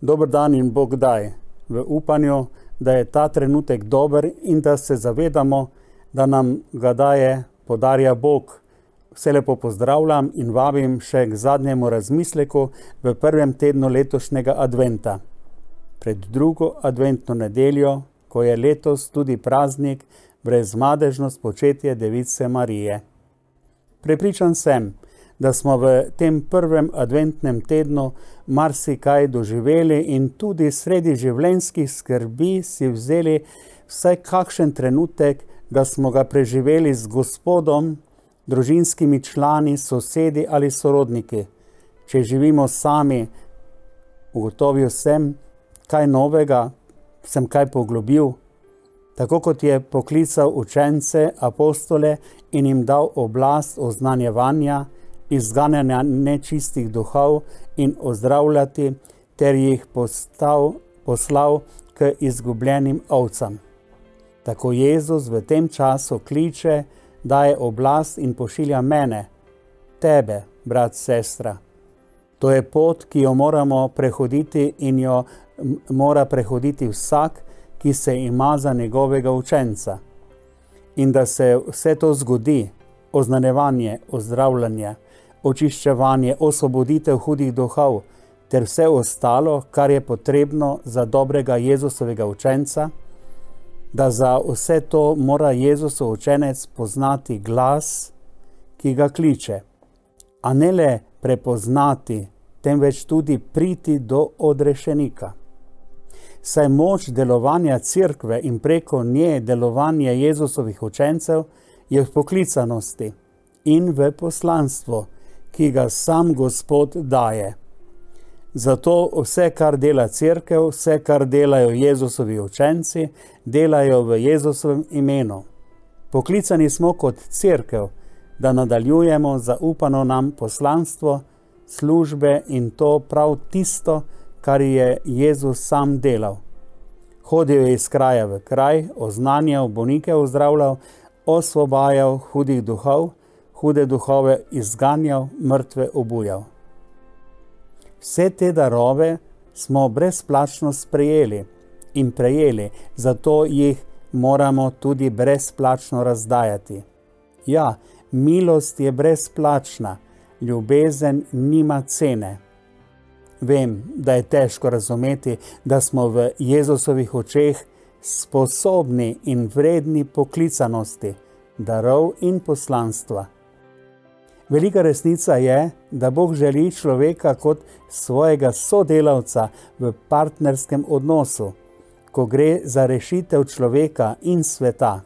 Dober dan in Bog daj, v upanju, da je ta trenutek dober in da se zavedamo, da nam ga daje, podarja Bog. Vse lepo pozdravljam in vabim še k zadnjemu razmisleku v prvem tednu letošnjega adventa. Pred drugo adventno nedeljo, ko je letos tudi praznik brezmadežno spočetje Device Marije. Prepričan sem, da smo v tem prvem adventnem tednu marsikaj doživeli in tudi sredi življenjskih skrbi si vzeli vsaj kakšen trenutek, da smo ga preživeli z Gospodom, družinskimi člani, sosedi ali sorodniki. Če živimo sami, ugotovil sem kaj novega, sem kaj poglobil, tako kot je poklical učence, apostole in jim dal oblast oznanjevanja, izganjanja nečistih duhov in ozdravljati, ter jih poslal k izgubljenim ovcam. Tako Jezus v tem času kliče, daje oblast in pošilja mene, tebe, brat, sestra. To je pot, ki jo moramo prehoditi in jo mora prehoditi vsak, ki se ima za njegovega učenca. In da se vse to zgodi, oznanjevanje, ozdravljanje, očiščevanje, osvoboditev hudih duhov, ter vse ostalo, kar je potrebno za dobrega Jezusovega učenca, da za vse to mora Jezusov učenec poznati glas, ki ga kliče, a ne le prepoznati, temveč tudi priti do odrešenika. Saj moč delovanja cerkve in preko nje delovanje Jezusovih učencev je v poklicanosti in v poslanstvu, ki ga sam Gospod daje. Zato vse, kar dela cerkev, vse, kar delajo Jezusovi učenci, delajo v Jezusovem imenu. Poklicani smo kot cerkev, da nadaljujemo zaupano nam poslanstvo, službe in to prav tisto, kar je Jezus sam delal. Hodil je iz kraja v kraj, oznanjal, bolnike ozdravljal, osvobajal hudih duhov, hude duhove izganjal, mrtve obujal. Vse te darove smo brezplačno sprejeli in prejeli, zato jih moramo tudi brezplačno razdajati. Ja, milost je brezplačna, ljubezen nima cene. Vem, da je težko razumeti, da smo v Jezusovih očeh sposobni in vredni poklicanosti, darov in poslanstva. Velika resnica je, da Bog želi človeka kot svojega sodelavca v partnerskem odnosu, ko gre za rešitev človeka in sveta.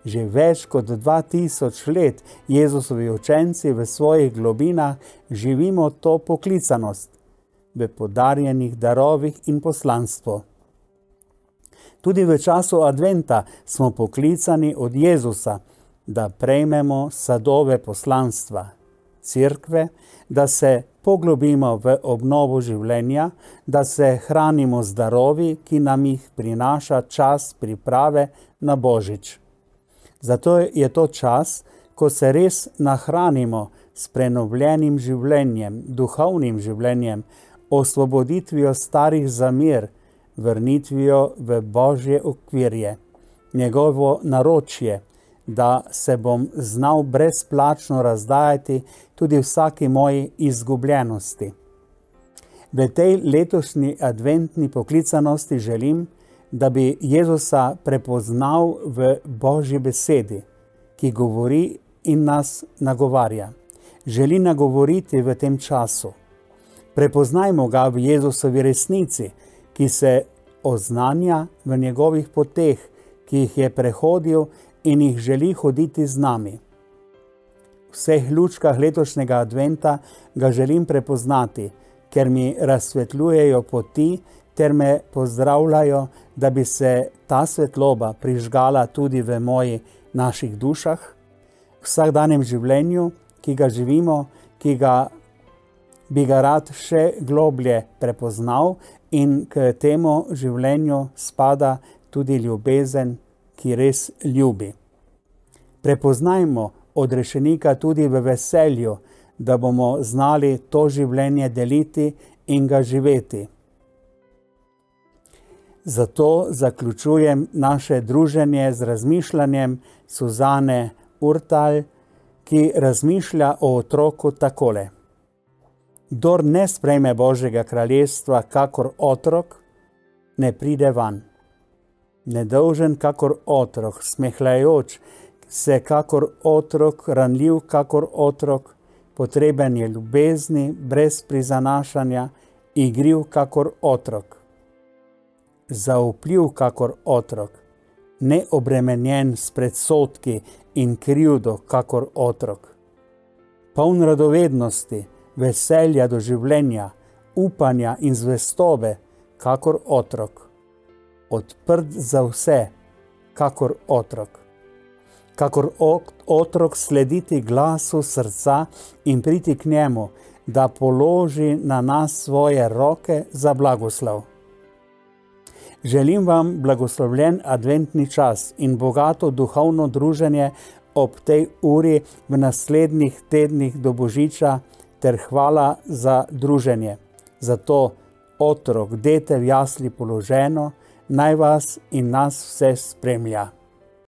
Že več kot 2000 let Jezusovi učenci v svojih globinah živimo to poklicanost v podarjenih darovih in poslanstvu. Tudi v času adventa smo poklicani od Jezusa, da prejmemo sadove poslanstva, cerkve, da se poglobimo v obnovo življenja, da se hranimo z darovi, ki nam jih prinaša čas priprave na Božič. Zato je to čas, ko se res nahranimo s prenovljenim življenjem, duhovnim življenjem, osvoboditvijo starih zamer, vrnitvijo v Božje okvirje, njegovo naročje, da se bom znal brezplačno razdajati tudi vsaki moji izgubljenosti. V tej letošnji adventni poklicanosti želim, da bi Jezusa prepoznal v Božji besedi, ki govori in nas nagovarja. Želi nagovoriti v tem času. Prepoznajmo ga v Jezusovi resnici, ki se oznanja v njegovih poteh, ki jih je prehodil in jih želi hoditi z nami. V vseh lučkah letošnjega adventa ga želim prepoznati, ker mi razsvetljujejo poti, ter me pozdravljajo, da bi se ta svetloba prižgala tudi v naših dušah, v vsakdanjem življenju, ki ga živimo, bi ga rad še globlje prepoznal in k temu življenju spada tudi ljubezen, ki res ljubi. Prepoznajmo odrešenika tudi v veselju, da bomo znali to življenje deliti in ga živeti. Zato zaključujem naše druženje z razmišljanjem Suzane Urtal, ki razmišlja o otroku takole. Kdor ne sprejme Božjega kraljestva kakor otrok, ne pride van. Nedolžen kakor otrok, smehljajoč se kakor otrok, ranljiv kakor otrok, potreben je ljubezni, brez prizanašanja, igriv kakor otrok. Zaupljiv kakor otrok, neobremenjen s predsodki in krivdo kakor otrok. Poln radovednosti, veselja do življenja, upanja in zvestobe kakor otrok. Odprt za vse kakor otrok. Kakor otrok slediti glasu srca in priti k njemu, da položi na nas svoje roke za blagoslov. Želim vam blagoslovljen adventni čas in bogato duhovno druženje ob tej uri v naslednjih tednih do Božiča ter hvala za druženje. Zato, otrok, dete v jasli položeno, naj vas in nas vse spremlja.